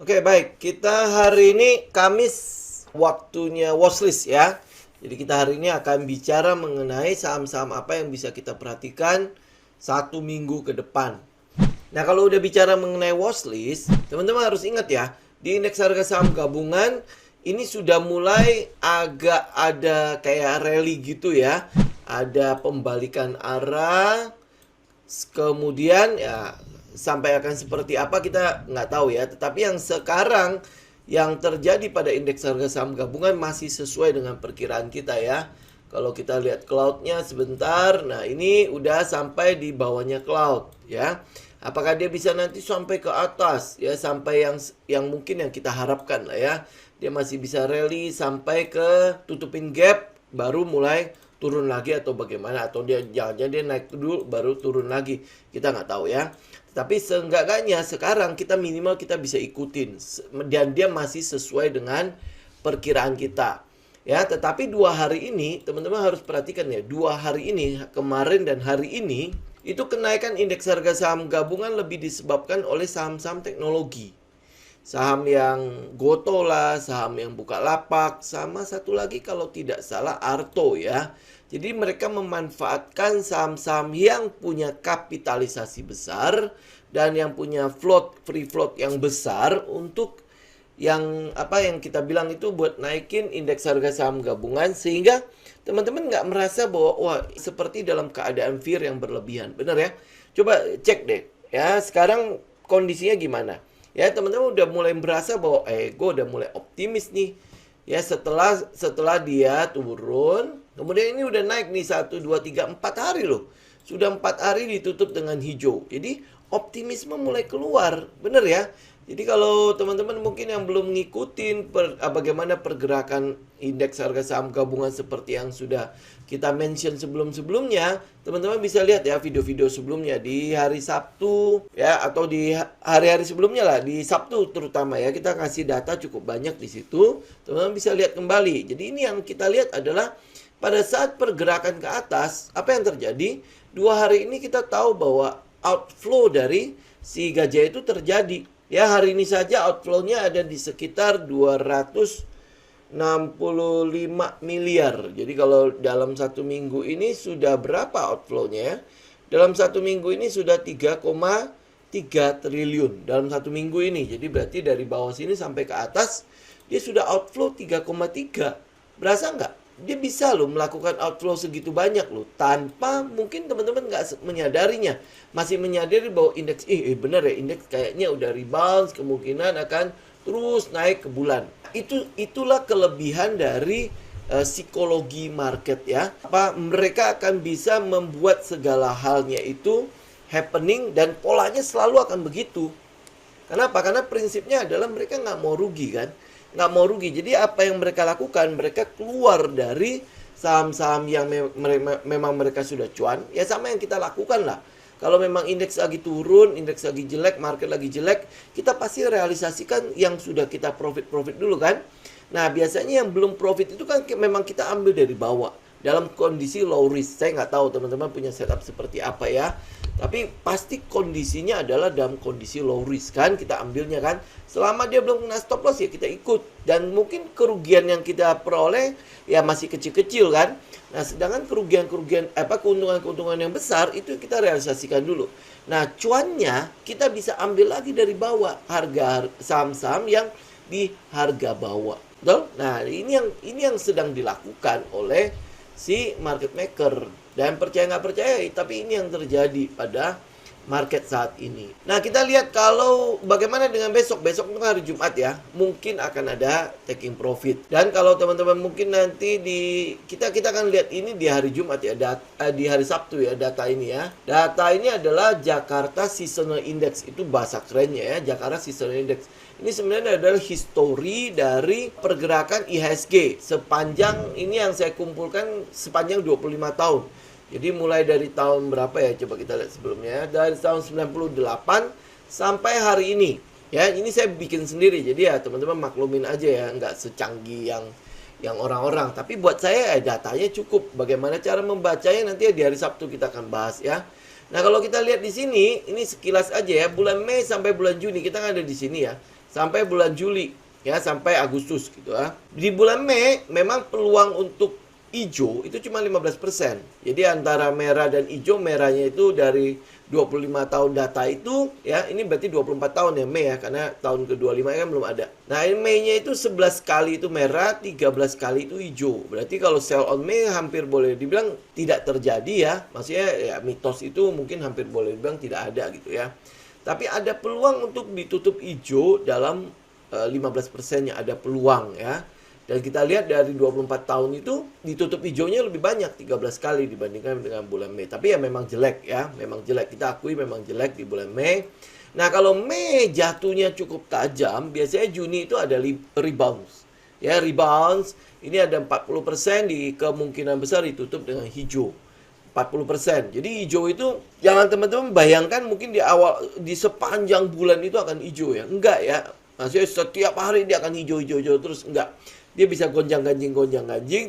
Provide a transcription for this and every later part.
Oke, baik. Kita hari ini Kamis, waktunya watchlist ya. Jadi kita hari ini akan bicara mengenai saham-saham apa yang bisa kita perhatikan 1 minggu ke depan. Nah, kalau udah bicara mengenai watchlist, teman-teman harus ingat ya, di indeks harga saham gabungan ini sudah mulai agak ada kayak rally gitu ya. Ada pembalikan arah, kemudian ya sampai akan seperti apa kita nggak tahu ya. Tetapi yang sekarang yang terjadi pada indeks harga saham gabungan masih sesuai dengan perkiraan kita ya. Kalau kita lihat cloudnya sebentar, nah ini udah sampai di bawahnya cloud ya. Apakah dia bisa nanti sampai ke atas ya, sampai yang mungkin yang kita harapkan lah ya. Dia masih bisa rally sampai ke tutupin gap baru mulai turun lagi atau bagaimana, atau dia jangan-jangan dia naik dulu baru turun lagi, kita nggak tahu ya. Tapi seenggaknya sekarang kita minimal kita bisa ikutin dan dia masih sesuai dengan perkiraan kita ya. Tetapi 2 hari ini teman-teman harus perhatikan ya, 2 hari ini, kemarin dan hari ini, itu kenaikan indeks harga saham gabungan lebih disebabkan oleh saham-saham teknologi. Saham yang Goto lah, saham yang Bukalapak, sama satu lagi kalau tidak salah Arto ya. Jadi mereka memanfaatkan saham-saham yang punya kapitalisasi besar dan yang punya free float yang besar untuk yang kita bilang itu buat naikin indeks harga saham gabungan, sehingga teman-teman nggak merasa bahwa wah seperti dalam keadaan fear yang berlebihan. Bener ya? Coba cek deh ya sekarang kondisinya gimana. Ya teman-teman udah mulai berasa bahwa gue udah mulai optimis nih. Ya setelah dia turun, kemudian ini udah naik nih 1, 2, 3, 4 hari loh. Sudah 4 hari ditutup dengan hijau. Jadi optimisme mulai keluar, bener ya? Jadi kalau teman-teman mungkin yang belum ngikutin bagaimana pergerakan indeks harga saham gabungan seperti yang sudah kita mention sebelum-sebelumnya, teman-teman bisa lihat ya video-video sebelumnya di hari Sabtu ya, atau di hari-hari sebelumnya lah, di Sabtu terutama ya, kita kasih data cukup banyak di situ. Teman-teman bisa lihat kembali. Jadi ini yang kita lihat adalah pada saat pergerakan ke atas, apa yang terjadi? 2 hari ini kita tahu bahwa outflow dari si gajah itu terjadi. Ya, hari ini saja outflow-nya ada di sekitar 265 miliar. Jadi kalau dalam 1 minggu ini sudah berapa outflow-nya ya? Dalam 1 minggu ini sudah 3,3 triliun dalam 1 minggu ini. Jadi berarti dari bawah sini sampai ke atas dia sudah outflow 3,3. Berasa nggak? Dia bisa loh melakukan outflow segitu banyak loh, tanpa mungkin teman-teman nggak menyadarinya. Masih menyadari bahwa indeks benar ya, indeks kayaknya udah rebound, kemungkinan akan terus naik ke bulan. Itulah kelebihan dari psikologi market ya. Mereka akan bisa membuat segala halnya itu happening dan polanya selalu akan begitu. Kenapa? Karena prinsipnya adalah mereka nggak mau rugi kan. Nggak mau rugi. Jadi apa yang mereka lakukan, mereka keluar dari saham-saham yang memang mereka sudah cuan. Ya sama yang kita lakukan lah. Kalau memang indeks lagi turun, indeks lagi jelek, market lagi jelek, kita pasti realisasikan yang sudah kita profit dulu kan. Nah biasanya yang belum profit itu kan memang kita ambil dari bawah dalam kondisi low risk. Saya nggak tahu teman-teman punya setup seperti apa ya. Tapi pasti kondisinya adalah dalam kondisi low risk kan, kita ambilnya kan. Selama dia belum kena stop loss ya kita ikut. Dan mungkin kerugian yang kita peroleh ya masih kecil-kecil kan. Nah sedangkan keuntungan-keuntungan yang besar itu kita realisasikan dulu. Nah cuannya kita bisa ambil lagi dari bawah, harga saham-saham yang di harga bawah. Betul? Nah ini yang sedang dilakukan oleh si market maker. Dan percaya nggak percaya, tapi ini yang terjadi pada market saat ini. Nah kita lihat kalau bagaimana dengan besok. Besok itu hari Jumat ya, mungkin akan ada taking profit. Dan kalau teman-teman mungkin nanti kita akan lihat ini di hari Jumat ya, di hari Sabtu ya data ini ya. Data ini adalah Jakarta Seasonal Index, itu bahasa kerennya ya, Jakarta Seasonal Index. Ini sebenarnya adalah history dari pergerakan IHSG sepanjang ini yang saya kumpulkan sepanjang 25 tahun. Jadi mulai dari tahun berapa ya? Coba kita lihat sebelumnya. Dari tahun 98 sampai hari ini. Ya, ini saya bikin sendiri. Jadi ya teman-teman maklumin aja ya, nggak secanggih yang orang-orang. Tapi buat saya datanya cukup. Bagaimana cara membacanya nanti ya di hari Sabtu kita akan bahas ya. Nah, kalau kita lihat di sini, ini sekilas aja ya, bulan Mei sampai bulan Juni kita ada di sini ya. sampai bulan Juli, ya, sampai Agustus gitu ya. Di bulan Mei memang peluang untuk hijau itu cuma 15%. Jadi antara merah dan hijau, merahnya itu dari 25 tahun data itu, ya, ini berarti 24 tahun ya Mei ya, karena tahun ke-25 kan belum ada. Nah, ini Mei-nya itu 11 kali itu merah, 13 kali itu hijau. Berarti kalau sell on Mei hampir boleh dibilang tidak terjadi ya. Maksudnya ya mitos itu mungkin hampir boleh dibilang tidak ada gitu ya. Tapi ada peluang untuk ditutup hijau dalam 15%-nya ada peluang ya. Dan kita lihat dari 24 tahun itu ditutup hijaunya lebih banyak 13 kali dibandingkan dengan bulan Mei. Tapi ya memang jelek ya, memang jelek. Kita akui memang jelek di bulan Mei. Nah, kalau Mei jatuhnya cukup tajam, biasanya Juni itu ada rebounds. Ya, rebounds ini ada 40% di kemungkinan besar ditutup dengan hijau. 40%. Jadi hijau itu jangan teman-teman bayangkan mungkin di sepanjang bulan itu akan hijau ya. Enggak ya. Maksudnya setiap hari dia akan hijau terus, enggak. Dia bisa gonjang-ganjing,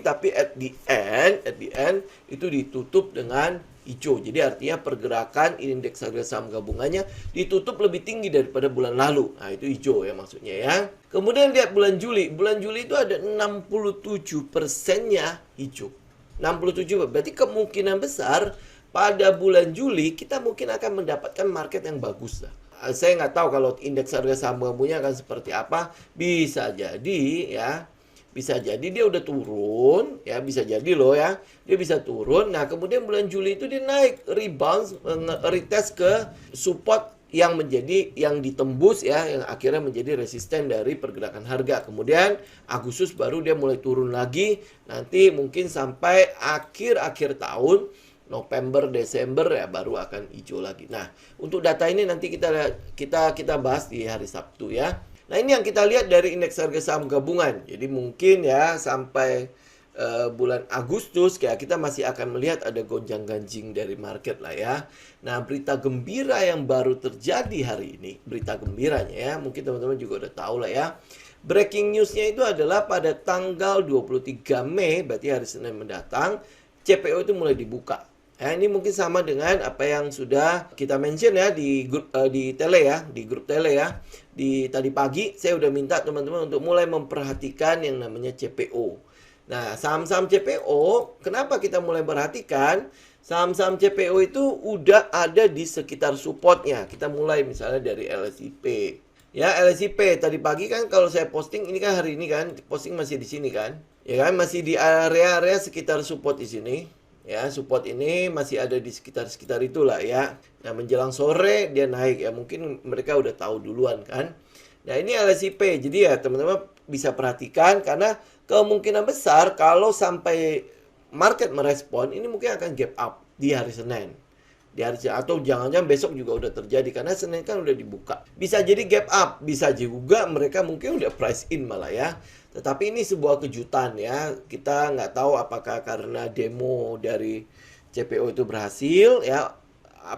tapi at the end itu ditutup dengan hijau. Jadi artinya pergerakan indeks harga saham gabungannya ditutup lebih tinggi daripada bulan lalu. Nah, itu hijau ya maksudnya ya. Kemudian lihat bulan Juli. Bulan Juli itu ada 67%-nya hijau. 67, berarti kemungkinan besar pada bulan Juli kita mungkin akan mendapatkan market yang bagus lah. Saya nggak tahu kalau indeks harga saham gabungannya akan seperti apa. Bisa jadi ya. Bisa jadi dia udah turun, ya bisa jadi loh ya. Dia bisa turun. Nah, kemudian bulan Juli itu dia naik, rebound, retest ke support yang ditembus ya, yang akhirnya menjadi resisten dari pergerakan harga. Kemudian Agustus baru dia mulai turun lagi. Nanti mungkin sampai akhir tahun November, Desember ya baru akan hijau lagi. Nah, untuk data ini nanti kita bahas di hari Sabtu ya. Nah, ini yang kita lihat dari indeks harga saham gabungan. Jadi mungkin ya sampai bulan Agustus kayak kita masih akan melihat ada gonjang-ganjing dari market lah ya. Nah, berita gembira yang baru terjadi hari ini, berita gembiranya ya, mungkin teman-teman juga udah tahu lah ya. Breaking news-nya itu adalah pada tanggal 23 Mei, berarti hari Senin mendatang, CPO itu mulai dibuka. Ya, ini mungkin sama dengan apa yang sudah kita mention ya di grup tele ya. Di tadi pagi saya udah minta teman-teman untuk mulai memperhatikan yang namanya CPO. Nah, saham-saham CPO, kenapa kita mulai perhatikan? Saham-saham CPO itu udah ada di sekitar supportnya. Kita mulai misalnya dari LSIP. Ya, LSIP tadi pagi kan kalau saya posting, ini kan hari ini kan, posting masih di sini kan. Ya kan, masih di area-area sekitar support di sini. Ya, support ini masih ada di sekitar itulah ya. Nah, menjelang sore dia naik ya. Mungkin mereka udah tahu duluan kan. Nah, ini LSIP. Jadi ya teman-teman bisa perhatikan karena kemungkinan besar kalau sampai market merespon, ini mungkin akan gap up di hari Senin. Atau jangan-jangan besok juga udah terjadi karena Senin kan udah dibuka. Bisa jadi gap up, bisa juga mereka mungkin udah price in malah ya. Tetapi ini sebuah kejutan ya. Kita nggak tahu apakah karena demo dari CPO itu berhasil ya,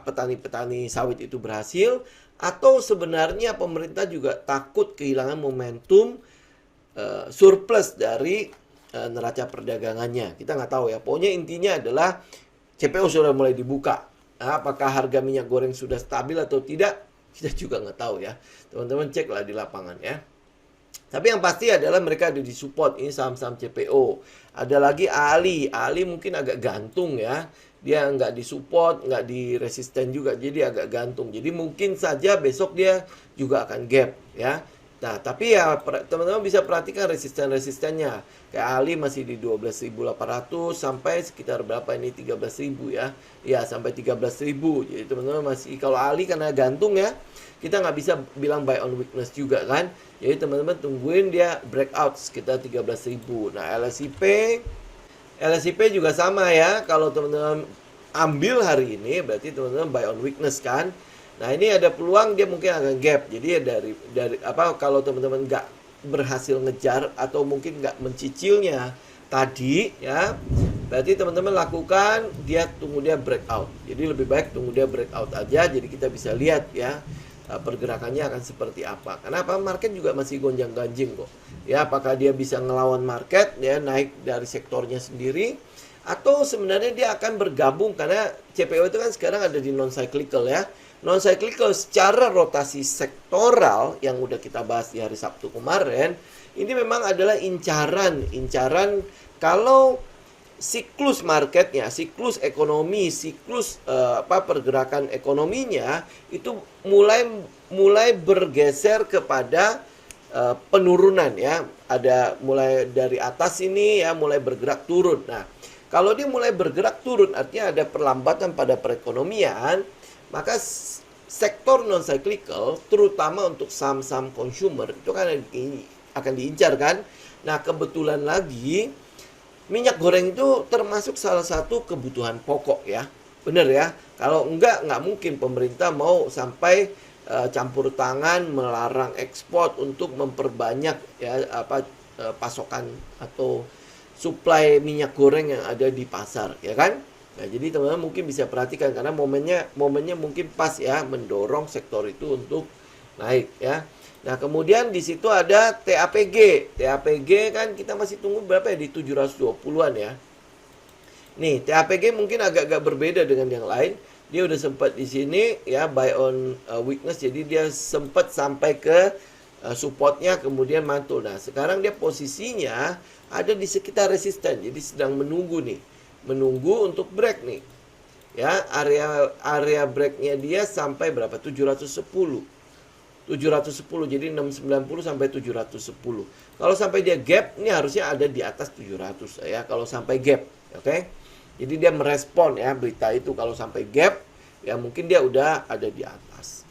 petani-petani sawit itu berhasil, atau sebenarnya pemerintah juga takut kehilangan momentum surplus dari neraca perdagangannya. Kita nggak tahu ya. Pokoknya intinya adalah CPO sudah mulai dibuka. Nah, apakah harga minyak goreng sudah stabil atau tidak? Kita juga nggak tahu ya. Teman-teman ceklah di lapangan ya. Tapi yang pasti adalah mereka ada di support. Ini saham-saham CPO. Ada lagi Ali. Ali mungkin agak gantung ya. Dia nggak di support, nggak di resisten juga. Jadi agak gantung. Jadi mungkin saja besok dia juga akan gap ya. Nah, tapi ya teman-teman bisa perhatikan resisten-resistennya. Kayak Ali masih di 12.800 sampai sekitar berapa ini 13.000 ya. Ya, sampai 13.000. Jadi teman-teman masih, kalau Ali karena gantung ya, kita nggak bisa bilang buy on weakness juga kan. Jadi teman-teman tungguin dia breakout sekitar 13.000. Nah, LSIP juga sama ya. Kalau teman-teman ambil hari ini berarti teman-teman buy on weakness kan. Nah, ini ada peluang dia mungkin akan gap. Jadi ya dari kalau teman-teman nggak berhasil ngejar atau mungkin nggak mencicilnya tadi ya, berarti teman-teman lakukan dia tunggu dia breakout. Jadi lebih baik tunggu dia breakout aja. Jadi kita bisa lihat ya pergerakannya akan seperti apa. Kenapa? Market juga masih gonjang-ganjing kok. Ya, apakah dia bisa ngelawan market ya, naik dari sektornya sendiri, atau sebenarnya dia akan bergabung karena CPO itu kan sekarang ada di non cyclical ya. Non cyclical secara rotasi sektoral yang udah kita bahas di hari Sabtu kemarin, ini memang adalah incaran kalau siklus marketnya, siklus ekonomi, siklus pergerakan ekonominya itu mulai bergeser kepada penurunan ya. Ada mulai dari atas ini ya, mulai bergerak turun. Nah, kalau dia mulai bergerak turun artinya ada perlambatan pada perekonomian, maka sektor non cyclical terutama untuk saham-saham consumer itu kan akan diincar kan. Nah, kebetulan lagi minyak goreng itu termasuk salah satu kebutuhan pokok ya. Bener ya. Kalau enggak mungkin pemerintah mau sampai campur tangan melarang ekspor untuk memperbanyak ya pasokan atau suplai minyak goreng yang ada di pasar ya kan. Nah, jadi teman-teman mungkin bisa perhatikan karena momennya mungkin pas ya mendorong sektor itu untuk naik ya. Nah, kemudian di situ ada TAPG. TAPG kan kita masih tunggu berapa ya, di 720-an ya. Nih, TAPG mungkin agak-agak berbeda dengan yang lain. Dia udah sempat di sini ya, buy on weakness, jadi dia sempat sampai ke supportnya kemudian mantul. Nah, sekarang dia posisinya ada di sekitar resisten. Jadi sedang menunggu nih. Menunggu untuk break nih. Ya, area breaknya dia sampai berapa? 710. Jadi 690 sampai 710. Kalau sampai dia gap, ini harusnya ada di atas 700 ya. Kalau sampai gap, oke? Jadi dia merespon ya berita itu, kalau sampai gap ya mungkin dia udah ada di atas.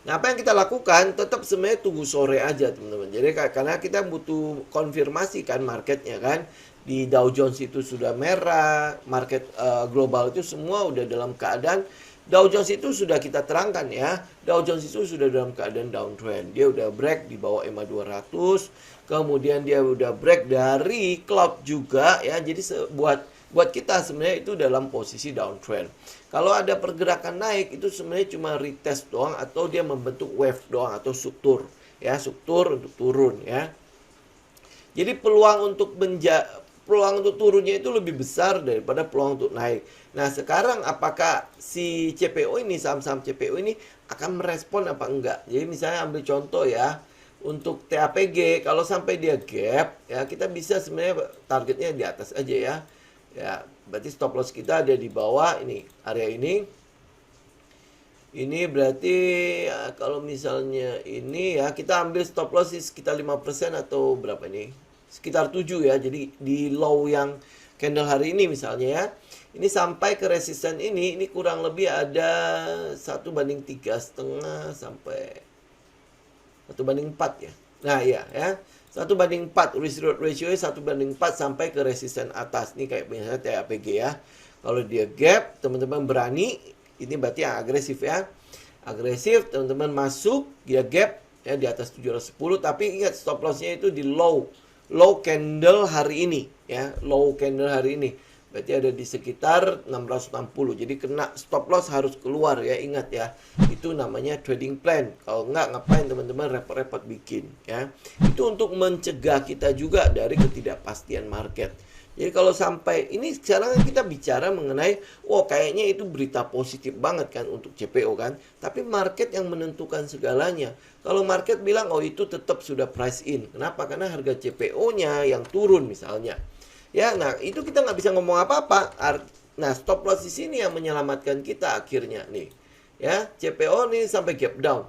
Nah, apa yang kita lakukan tetap sebenarnya tunggu sore aja teman-teman. Jadi karena kita butuh konfirmasi kan marketnya kan. Di Dow Jones itu sudah merah, market global itu semua udah dalam keadaan. Dow Jones itu sudah kita terangkan ya. Dow Jones itu sudah dalam keadaan downtrend. Dia udah break di bawah EMA 200. Kemudian dia udah break dari cloud juga ya. Jadi buat kita sebenarnya itu dalam posisi downtrend. Kalau ada pergerakan naik itu sebenarnya cuma retest doang atau dia membentuk wave doang atau struktur ya, struktur untuk turun ya. Jadi peluang untuk turunnya itu lebih besar daripada peluang untuk naik. Nah, sekarang apakah si CPO ini, saham-saham CPO ini akan merespon apa enggak? Jadi misalnya ambil contoh ya, untuk TAPG kalau sampai dia gap ya, kita bisa sebenarnya targetnya di atas aja ya. Ya, berarti stop loss kita ada di bawah ini, area ini. Ini berarti ya, kalau misalnya ini ya, kita ambil stop loss sekitar 5% atau berapa ini? Sekitar 7 ya. Jadi di low yang candle hari ini misalnya ya. Ini sampai ke resisten ini kurang lebih ada 1/3,5 sampai 1/4 ya. Nah, iya ya. 1/4 risk reward ratio 1/4 sampai ke resisten atas. Ini kayak misalnya TAPG ya. Kalau dia gap, teman-teman berani, ini berarti yang agresif ya. Agresif, teman-teman masuk, dia gap ya di atas 710, tapi ingat stop loss-nya itu di low candle hari ini ya. Low candle hari ini. Berarti ada di sekitar 660. Jadi kena stop loss harus keluar ya, ingat ya. Itu namanya trading plan. Kalau enggak, ngapain teman-teman repot-repot bikin ya. Itu untuk mencegah kita juga dari ketidakpastian market. Jadi kalau sampai ini sekarang kita bicara mengenai kayaknya itu berita positif banget kan untuk CPO kan. Tapi market yang menentukan segalanya. Kalau market bilang itu tetap sudah price in. Kenapa? Karena harga CPO-nya yang turun misalnya. Ya, nah itu kita nggak bisa ngomong apa-apa. Nah, stop loss di sini yang menyelamatkan kita akhirnya nih. Ya, CPO nih sampai gap down.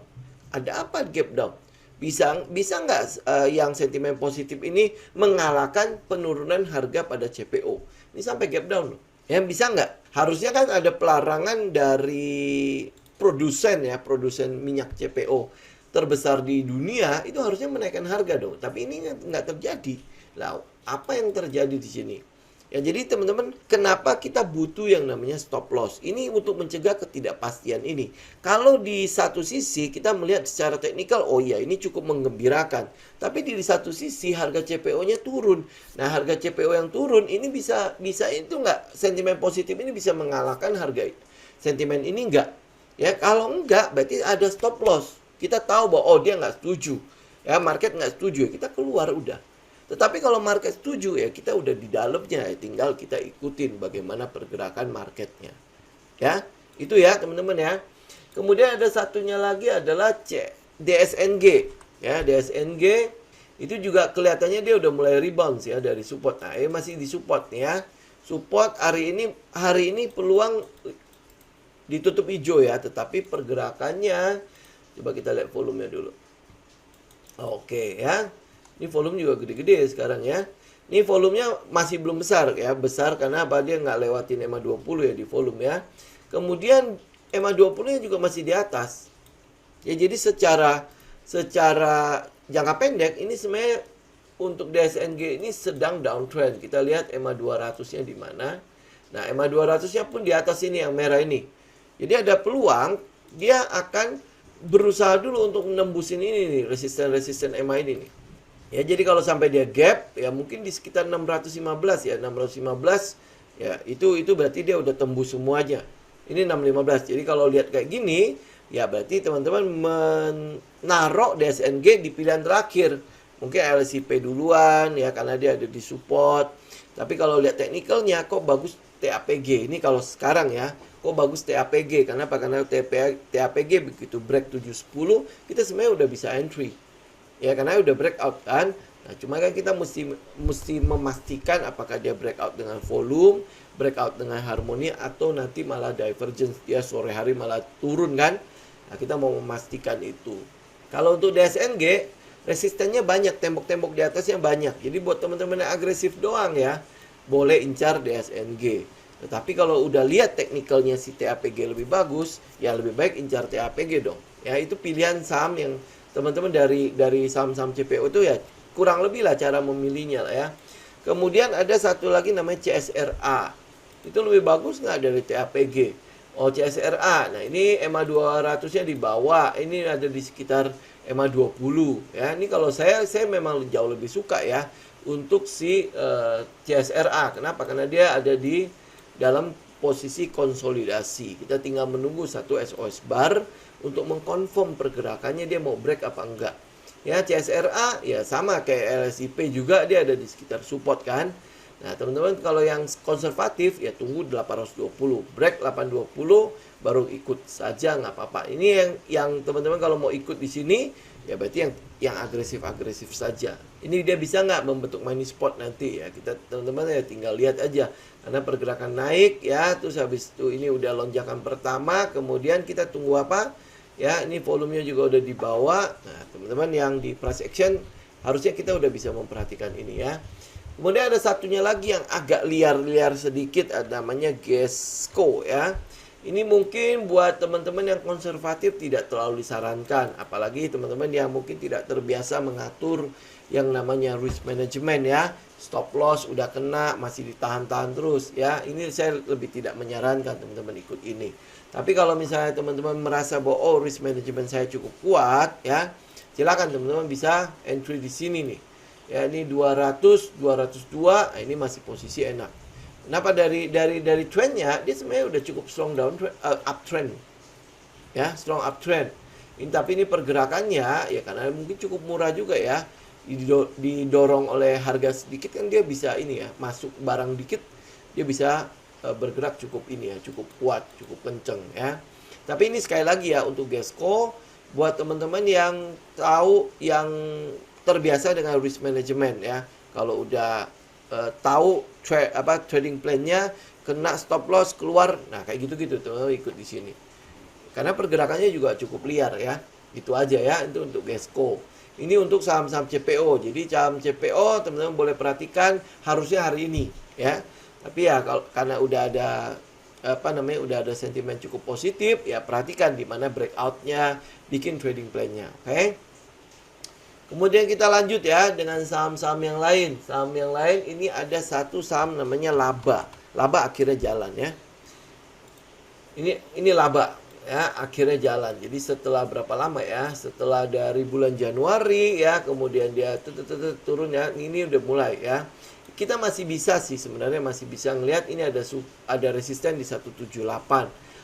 Ada apa gap down? Bisa nggak yang sentimen positif ini mengalahkan penurunan harga pada CPO? Ini sampai gap down loh. Ya, bisa nggak? Harusnya kan ada pelarangan dari produsen minyak CPO terbesar di dunia, itu harusnya menaikkan harga dong. Tapi ini nggak terjadi. Lah, apa yang terjadi di sini? Ya, jadi teman-teman, kenapa kita butuh yang namanya stop loss? Ini untuk mencegah ketidakpastian ini. Kalau di satu sisi kita melihat secara teknikal, ini cukup menggembirakan. Tapi di satu sisi harga CPO-nya turun. Nah, harga CPO yang turun ini bisa itu nggak? Sentimen positif ini bisa mengalahkan harga sentimen ini nggak? Ya, kalau enggak, berarti ada stop loss. Kita tahu bahwa dia nggak setuju. Ya, market nggak setuju. Kita keluar udah. Tetapi kalau market setuju ya kita udah di dalamnya, tinggal kita ikutin bagaimana pergerakan marketnya. Ya, itu ya teman-teman ya. Kemudian ada satunya lagi adalah DSNG. Ya, DSNG itu juga kelihatannya dia udah mulai rebound ya dari support. Nah, ini masih di support nih ya. Support hari ini peluang ditutup hijau ya, tetapi pergerakannya coba kita lihat volumenya dulu. Oke ya. Ini volume juga gede-gede sekarang ya. Ini volumenya masih belum besar ya. Besar karena apa? Dia nggak lewatin EMA 20 ya di volume ya. Kemudian EMA 20-nya juga masih di atas. Ya, jadi secara jangka pendek ini sebenarnya untuk DSNG ini sedang downtrend. Kita lihat EMA 200-nya di mana. Nah, EMA 200-nya pun di atas ini yang merah ini. Jadi ada peluang dia akan berusaha dulu untuk nembusin ini nih, resisten EMA ini nih. Ya, jadi kalau sampai dia gap ya mungkin di sekitar 615 ya, 615 ya itu berarti dia udah tembus semuanya. Ini 615. Jadi kalau lihat kayak gini, ya berarti teman-teman menaruh DSNG di pilihan terakhir. Mungkin LCP duluan ya karena dia ada di support. Tapi kalau lihat teknikalnya kok bagus TAPG. Ini kalau sekarang ya, kok bagus TAPG. Karena apa? Karena TAPG begitu break 710, kita sebenarnya udah bisa entry. Ya karena udah breakout kan. Nah, cuma kan kita mesti memastikan apakah dia breakout dengan volume, breakout dengan harmoni, atau nanti malah divergence, dia sore hari malah turun kan. Nah, kita mau memastikan itu. Kalau untuk DSNG, resistennya banyak, tembok-tembok di atasnya banyak. Jadi buat teman-teman yang agresif doang ya, boleh incar DSNG. Tetapi kalau udah lihat teknikalnya si TAPG lebih bagus, ya lebih baik incar TAPG dong. Ya itu pilihan saham yang teman-teman dari saham-saham CPO itu ya kurang lebih lah cara memilihnya lah ya. Kemudian ada satu lagi namanya CSRA. Itu lebih bagus nggak dari TAPG? Oh, CSRA. Nah, ini EMA 200-nya di bawah. Ini ada di sekitar EMA 20 ya. Ini kalau saya memang jauh lebih suka ya untuk si CSRA. Kenapa? Karena dia ada di dalam posisi konsolidasi. Kita tinggal menunggu satu SOS bar untuk mengkonfirm pergerakannya dia mau break apa enggak. Ya, CSRA ya sama kayak LSIP juga, dia ada di sekitar support kan. Nah, teman-teman kalau yang konservatif ya tunggu 820, break 820 baru ikut saja nggak apa-apa. Ini yang teman-teman kalau mau ikut di sini ya berarti yang agresif saja. Ini dia bisa nggak membentuk money spot nanti ya, kita teman-teman ya tinggal lihat aja. Karena pergerakan naik ya, terus habis itu ini udah lonjakan pertama, kemudian kita tunggu apa? Ya, ini volumenya juga udah di bawah. Nah, teman-teman yang di price action harusnya kita udah bisa memperhatikan ini ya. Kemudian ada satunya lagi yang agak liar-liar sedikit, ada namanya Gesco ya. Ini mungkin buat teman-teman yang konservatif tidak terlalu disarankan, apalagi teman-teman yang mungkin tidak terbiasa mengatur yang namanya risk management ya. Stop loss udah kena masih ditahan-tahan terus ya. Ini saya lebih tidak menyarankan teman-teman ikut ini. Tapi kalau misalnya teman-teman merasa bahwa risk management saya cukup kuat ya, silakan teman-teman bisa entry di sini nih. Ya, ini 200, 202, nah ini masih posisi enak. Kenapa dari trendnya dia sebenarnya udah cukup strong uptrend. Ya, strong uptrend. Tapi ini pergerakannya ya karena mungkin cukup murah juga ya. Didorong oleh harga sedikit kan dia bisa ini ya, masuk barang dikit dia bisa bergerak cukup ini ya, cukup kuat, cukup kenceng ya. Tapi ini sekali lagi ya untuk Gesco buat teman-teman yang tahu, yang terbiasa dengan risk management ya. Kalau udah tahu trading plan-nya, kena stop loss keluar, nah kayak gitu-gitu tuh ikut di sini. Karena pergerakannya juga cukup liar ya. Itu aja ya, itu untuk Gesco. Ini untuk saham-saham CPO. Jadi saham CPO teman-teman boleh perhatikan harusnya hari ini ya. Tapi ya karena udah ada udah ada sentimen cukup positif ya, perhatikan di mana breakout-nya, bikin trading plan-nya. Oke. Kemudian kita lanjut ya dengan saham-saham yang lain. Saham yang lain ini ada satu saham namanya Laba. Laba akhirnya jalan ya. Ini Laba ya, akhirnya jalan. Jadi setelah berapa lama ya? Setelah dari bulan Januari ya, kemudian dia turun ya. Ini udah mulai ya. Kita masih bisa sih sebenarnya masih bisa ngelihat ini ada resisten di 178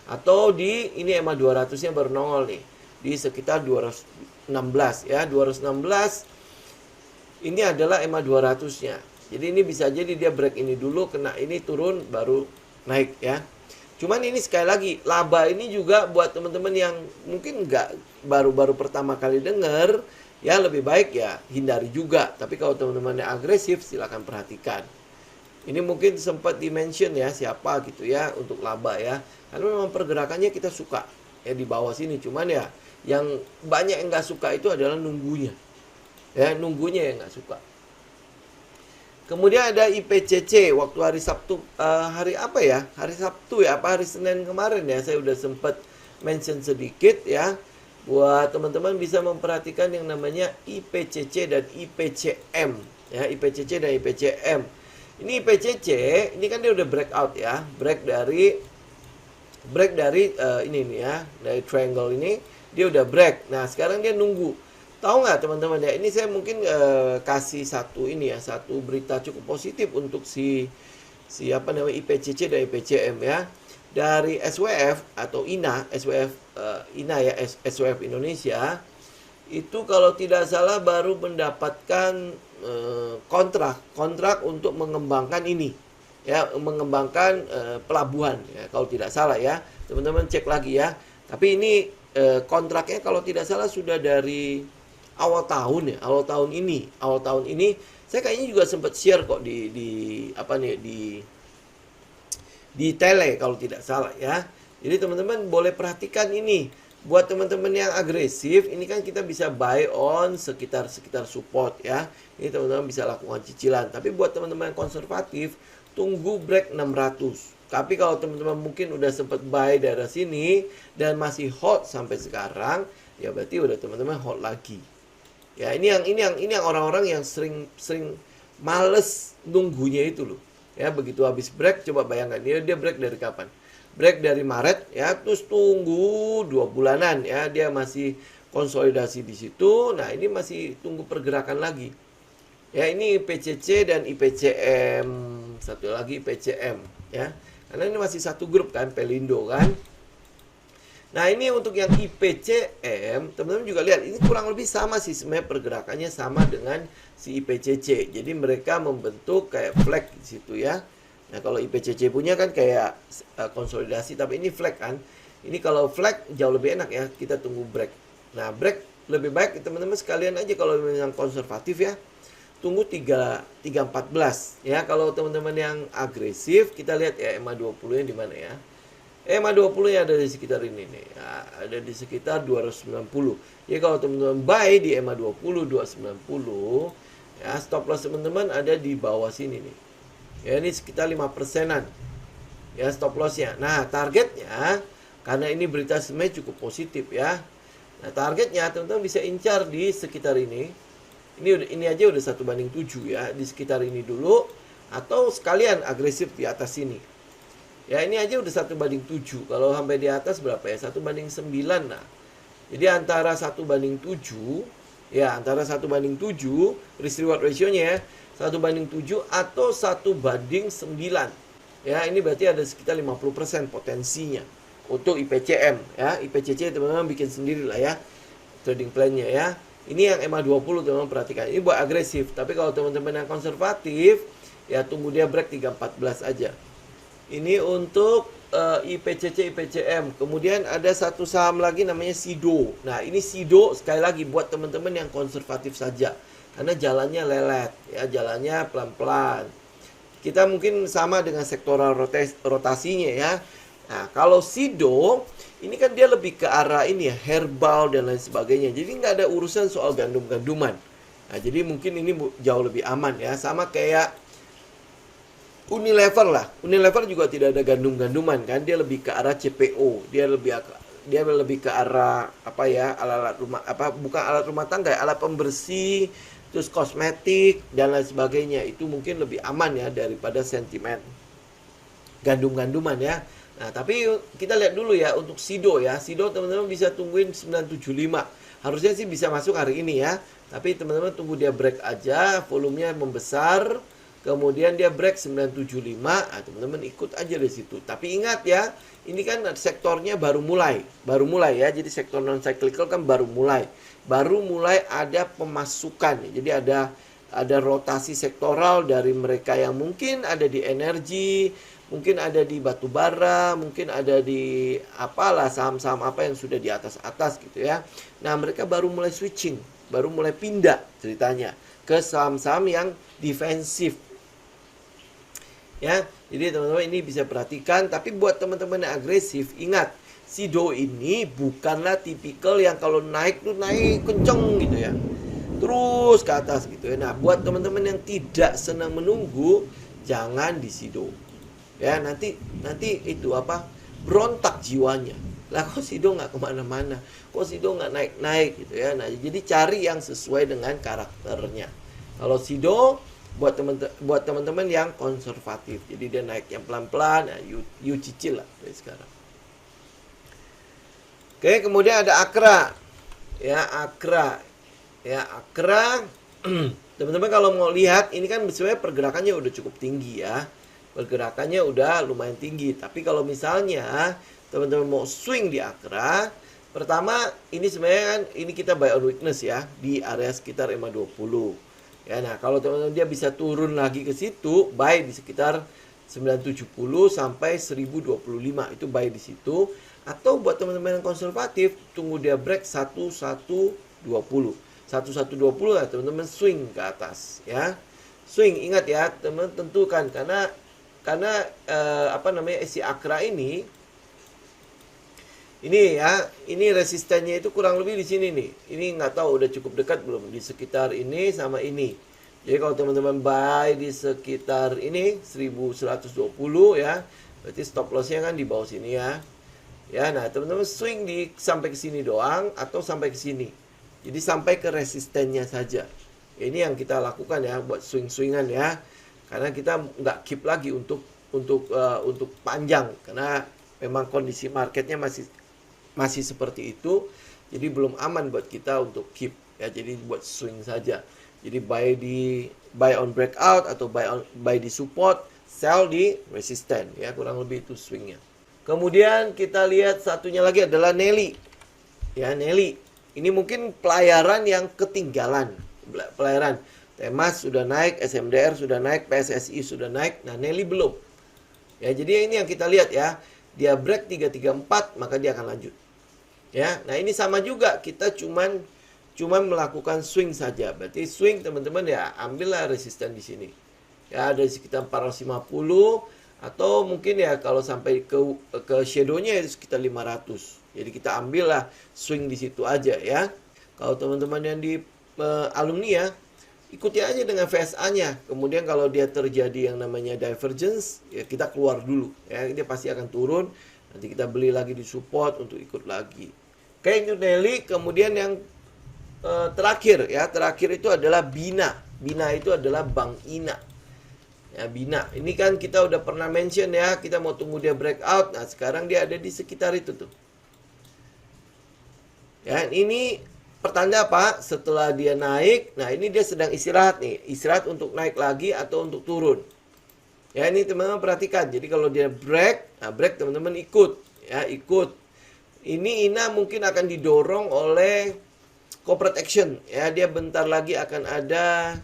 atau di ini EMA 200-nya baru nongol nih di sekitar 216 ya. 216 ini adalah EMA 200-nya. Jadi ini bisa jadi dia break ini dulu, kena ini turun baru naik ya. Cuman ini sekali lagi, laba ini juga buat teman-teman yang mungkin nggak baru-baru pertama kali dengar, ya lebih baik ya hindari juga. Tapi kalau teman-teman yang agresif, silakan perhatikan. Ini mungkin sempat di-mention ya siapa gitu ya untuk laba ya. Karena memang pergerakannya kita suka ya di bawah sini. Cuman ya yang banyak yang nggak suka itu adalah nunggunya. Ya, nunggunya yang nggak suka. Kemudian ada IPCC waktu hari Sabtu, hari apa ya? Hari Sabtu ya, apa hari Senin kemarin ya? Saya udah sempat mention sedikit ya. Buat teman-teman bisa memperhatikan yang namanya IPCC dan IPCM ya, IPCC dan IPCM. Ini IPCC, ini kan dia udah breakout ya, break dari ini nih ya, dari triangle ini dia udah break. Nah sekarang dia nunggu. Tahu nggak teman-teman ya, ini saya mungkin kasih satu berita cukup positif untuk si apa namanya IPCC dan IPCM ya. Dari SWF atau INA, INA ya, SWF Indonesia itu kalau tidak salah baru mendapatkan kontrak untuk mengembangkan ini ya, mengembangkan pelabuhan ya, kalau tidak salah ya. Teman-teman cek lagi ya. Tapi ini kontraknya kalau tidak salah sudah dari awal tahun ini saya kayaknya juga sempat share kok di tele kalau tidak salah ya. Jadi teman-teman boleh perhatikan ini. Buat teman-teman yang agresif, ini kan kita bisa buy on sekitar support ya. Ini teman-teman bisa lakukan cicilan. Tapi buat teman-teman yang konservatif, tunggu break 600. Tapi kalau teman-teman mungkin udah sempat buy daerah sini dan masih hold sampai sekarang, ya berarti udah teman-teman hold lagi. Ya, ini yang orang-orang yang sering males nunggunya itu loh. Ya, begitu habis break, coba bayangkan dia break dari kapan? Break dari Maret ya, terus tunggu 2 bulanan ya, dia masih konsolidasi di situ. Nah, ini masih tunggu pergerakan lagi. Ya, ini IPCC dan IPCM, satu lagi IPCM ya. Karena ini masih satu grup kan, Pelindo kan. Nah ini untuk yang IPCM, teman-teman juga lihat, ini kurang lebih sama sih sebenarnya pergerakannya sama dengan si IPCC. Jadi mereka membentuk kayak flag di situ ya. Nah kalau IPCC punya kan kayak konsolidasi, tapi ini flag kan. Ini kalau flag jauh lebih enak ya, kita tunggu break. Nah break lebih baik teman-teman sekalian aja kalau yang konservatif ya. Tunggu 314 ya. Kalau teman-teman yang agresif, kita lihat ya EMA 20-nya di mana ya. EMA 20-nya ada di sekitar ini nih. Ya, ada di sekitar 290. Jadi kalau teman-teman buy di EMA 20 290, ya stop loss teman-teman ada di bawah sini nih. Ya ini sekitar 5%-an. Ya stop loss-nya. Nah, targetnya karena ini berita sebenarnya cukup positif ya. Nah, targetnya teman-teman bisa incar di sekitar ini. Ini aja udah 1/7 ya, di sekitar ini dulu atau sekalian agresif di atas sini. Ya ini aja udah 1/7. Kalau sampai di atas berapa ya? 1/9 nah. Jadi antara 1/7 ya, antara 1/7 risk reward ratio-nya ya, 1/7 atau 1/9. Ya, ini berarti ada sekitar 50% potensinya untuk IPCM ya. IPCC teman-teman bikin sendiri lah ya trading plan-nya ya. Ini yang EMA 20 teman-teman perhatikan. Ini buat agresif, tapi kalau teman-teman yang konservatif ya tunggu dia break 314 aja. Ini untuk IPCC, IPCM. Kemudian ada satu saham lagi namanya SIDO. Nah, ini SIDO sekali lagi buat teman-teman yang konservatif saja. Karena jalannya lelet, ya jalannya pelan-pelan. Kita mungkin sama dengan sektoral rotasinya ya. Nah, kalau SIDO, ini kan dia lebih ke arah ini ya, herbal dan lain sebagainya. Jadi nggak ada urusan soal gandum-ganduman. Nah, jadi mungkin ini jauh lebih aman ya. Sama kayak Unilever lah. Unilever juga tidak ada gandum-ganduman kan. Dia lebih ke arah CPO. Dia lebih ke arah apa ya, alat-alat rumah, bukan alat rumah tangga, alat pembersih, terus kosmetik dan lain sebagainya. Itu mungkin lebih aman ya daripada sentimen gandum-ganduman ya. Nah, tapi kita lihat dulu ya untuk SIDO ya. SIDO teman-teman bisa tungguin 975. Harusnya sih bisa masuk hari ini ya. Tapi teman-teman tunggu dia break aja, volumenya membesar. Kemudian dia break 975, teman-teman ikut aja di situ. Tapi ingat ya, ini kan sektornya baru mulai ya. Jadi sektor non cyclical kan baru mulai ada pemasukan. Jadi ada ada rotasi sektoral dari mereka yang mungkin ada di energi, mungkin ada di batu bara, mungkin ada di apalah saham-saham apa yang sudah di atas-atas gitu ya. Nah, mereka baru mulai switching, baru mulai pindah ceritanya ke saham-saham yang defensif. Ya, jadi teman-teman ini bisa perhatikan, tapi buat teman-teman yang agresif, ingat, Sido ini bukanlah tipikal yang kalau naik tuh naik kenceng gitu ya. Terus ke atas gitu ya. Nah, buat teman-teman yang tidak senang menunggu, jangan di Sido. Ya, nanti itu apa? Berontak jiwanya. Lah kok Sido nggak kemana-mana? Kok Sido nggak naik-naik gitu ya? Nah, jadi cari yang sesuai dengan karakternya. Kalau Sido buat teman-teman yang konservatif. Jadi dia naik yang pelan-pelan, ya, you cicil lah dari sekarang. Oke, kemudian ada Akra. Ya, Akra. Ya, Akra. Teman-teman kalau mau lihat, ini kan sebenarnya pergerakannya udah cukup tinggi ya. Pergerakannya udah lumayan tinggi. Tapi kalau misalnya teman-teman mau swing di Akra, pertama ini sebenarnya kan ini kita buy on weakness ya di area sekitar 520. Ya, nah kalau teman-teman dia bisa turun lagi ke situ, buy di sekitar 970 sampai 1025 itu buy di situ. Atau buat teman-teman yang konservatif, tunggu dia break 1120. 1120 ya teman-teman swing ke atas ya. Swing, ingat ya, teman-teman tentukan karena si Akra ini ya, ini resistennya itu kurang lebih di sini nih. Ini nggak tahu udah cukup dekat belum di sekitar ini sama ini. Jadi kalau teman-teman buy di sekitar ini 1120 ya, berarti stop lossnya kan di bawah sini ya. Ya, nah teman-teman swing sampai ke sini doang atau sampai ke sini. Jadi sampai ke resistennya saja. Ini yang kita lakukan ya buat swing-swingan ya. Karena kita nggak keep lagi untuk panjang karena memang kondisi marketnya masih seperti itu. Jadi belum aman buat kita untuk keep ya. Jadi buat swing saja. Jadi buy on breakout atau buy di support, sell di resisten ya, kurang lebih itu swingnya. Kemudian kita lihat satunya lagi adalah Nelly. Ya, Nelly. Ini mungkin pelayaran yang ketinggalan. Pelayaran. Temas sudah naik, SMDR sudah naik, PSSI sudah naik. Nah, Nelly belum. Ya, jadi ini yang kita lihat ya. Dia break 334, maka dia akan lanjut. Ya, nah ini sama juga. Kita cuman melakukan swing saja. Berarti swing teman-teman ya, ambillah resisten di sini. Ya, ada sekitar 450 atau mungkin ya kalau sampai ke shadow-nya itu sekitar 500. Jadi kita ambillah swing di situ aja ya. Kalau teman-teman yang di alumni ya, ikuti aja dengan VSA-nya. Kemudian kalau dia terjadi yang namanya divergence, ya kita keluar dulu ya. Dia pasti akan turun. Nanti kita beli lagi di support untuk ikut lagi. Oke, itu Nelly. Kemudian yang terakhir ya, terakhir itu adalah Bina. Bina itu adalah Bank Ina. Ya, Bina. Ini kan kita udah pernah mention ya, kita mau tunggu dia breakout. Nah, sekarang dia ada di sekitar itu tuh. Ya, ini pertanda apa? Setelah dia naik, nah ini dia sedang istirahat nih. Istirahat untuk naik lagi atau untuk turun. Ya, ini teman-teman perhatikan. Jadi kalau dia break, nah break teman-teman ikut. Ya, ikut. Ini Ina mungkin akan didorong oleh corporate action. Ya, dia bentar lagi akan ada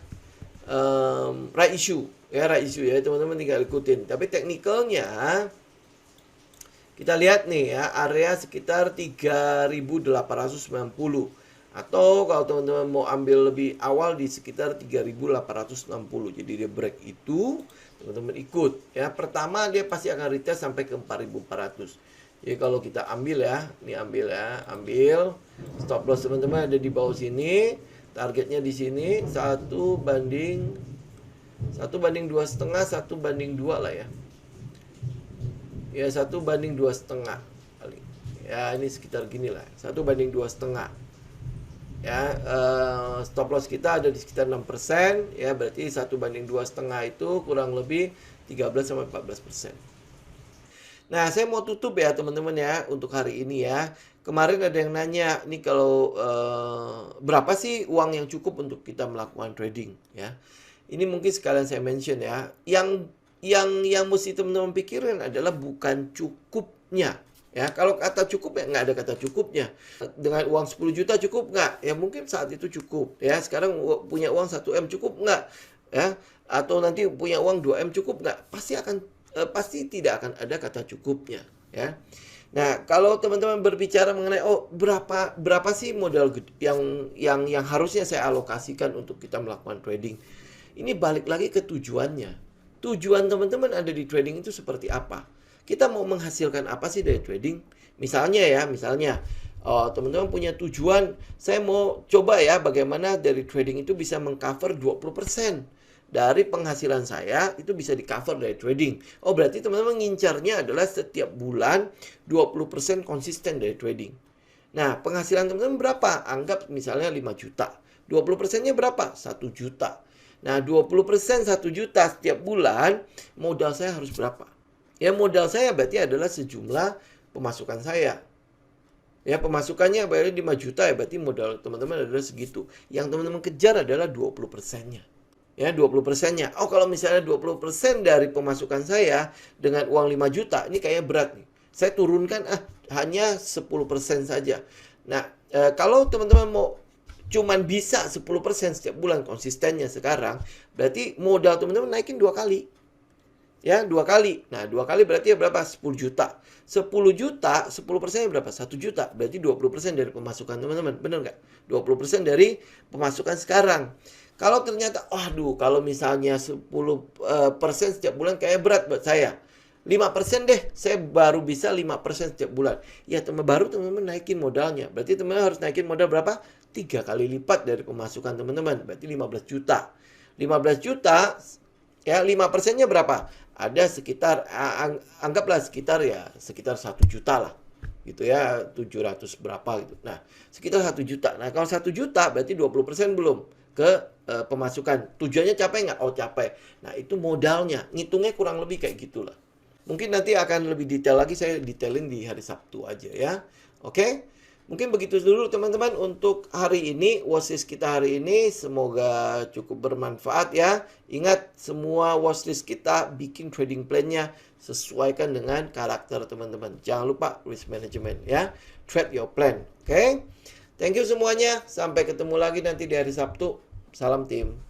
right issue. Ya, right issue ya, teman-teman tinggal ikutin. Tapi teknikalnya kita lihat nih ya, area sekitar 3.890. Atau kalau teman-teman mau ambil lebih awal di sekitar 3.860. Jadi dia break itu, teman-teman ikut. Ya, pertama dia pasti akan retest sampai ke 4.400. Jadi kalau kita ambil ya, ini ambil ya, ambil. Stop loss teman-teman ada di bawah sini. Targetnya di sini 1 banding 2,5, 1 banding 2 lah ya. Ya, 1 banding 2,5 kali. Ya, ini sekitar gini lah. 1 banding 2,5. Ya, stop loss kita ada di sekitar 6%. Ya, berarti 1 banding 2,5 itu kurang lebih 13-14%. Nah, saya mau tutup ya teman-teman ya untuk hari ini ya. Kemarin ada yang nanya, nih kalau berapa sih uang yang cukup untuk kita melakukan trading ya. Ini mungkin sekalian saya mention ya. Yang mesti teman-teman pikirin adalah bukan cukupnya Ya, kalau kata cukup ya nggak ada kata cukupnya. Dengan uang 10 juta cukup nggak? Ya mungkin saat itu cukup. Ya, sekarang punya uang 1 M cukup nggak? Ya, atau nanti punya uang 2 M cukup nggak? Pasti tidak akan ada kata cukupnya. Ya. Nah, kalau teman-teman berbicara mengenai berapa sih modal yang harusnya saya alokasikan untuk kita melakukan trading? Ini balik lagi ke tujuannya. Tujuan teman-teman ada di trading itu seperti apa? Kita mau menghasilkan apa sih dari trading? Misalnya teman-teman punya tujuan, saya mau coba ya bagaimana dari trading itu bisa mengcover 20% dari penghasilan saya itu bisa di-cover dari trading. Oh, berarti teman-teman ngincarnya adalah setiap bulan 20% konsisten dari trading. Nah, penghasilan teman-teman berapa? Anggap misalnya 5 juta. 20%-nya berapa? 1 juta. Nah, 20% 1 juta setiap bulan, modal saya harus berapa? Ya, modal saya berarti adalah sejumlah pemasukan saya. Ya, pemasukannya berarti 5 juta ya, berarti modal teman-teman adalah segitu. Yang teman-teman kejar adalah 20%-nya. Ya, 20%-nya. Oh, kalau misalnya 20% dari pemasukan saya dengan uang 5 juta, ini kayaknya berat nih. Saya turunkan hanya 10% saja. Nah, kalau teman-teman mau cuman bisa 10% setiap bulan konsistennya sekarang, berarti modal teman-teman naikin 2 kali. Ya, 2 kali. Nah, 2 kali berarti ya berapa? 10 juta. 10 juta, 10%-nya berapa? 1 juta. Berarti 20% dari pemasukan teman-teman. Benar nggak? 20% dari pemasukan sekarang. Kalau ternyata, kalau misalnya 10% setiap bulan kayak berat buat saya. 5% deh, saya baru bisa 5% setiap bulan. Ya, teman-teman naikin modalnya. Berarti teman-teman harus naikin modal berapa? 3 kali lipat dari pemasukan teman-teman. Berarti 15 juta. 15 juta, ya 5%-nya berapa? Ada sekitar, anggaplah sekitar 1 juta lah. Gitu ya, 700 berapa gitu. Nah, sekitar 1 juta. Nah, kalau 1 juta berarti 20% belum ke pemasukan. Tujuannya capai nggak? Oh, capai. Nah, itu modalnya. Ngitungnya kurang lebih kayak gitulah. Mungkin nanti akan lebih detail lagi, saya detailin di hari Sabtu aja ya. Oke? Mungkin begitu dulu teman-teman untuk hari ini, watchlist kita hari ini. Semoga cukup bermanfaat ya. Ingat, semua watchlist kita bikin trading plan-nya sesuaikan dengan karakter teman-teman. Jangan lupa risk management ya. Trade your plan. Oke? Thank you semuanya. Sampai ketemu lagi nanti di hari Sabtu. Salam tim.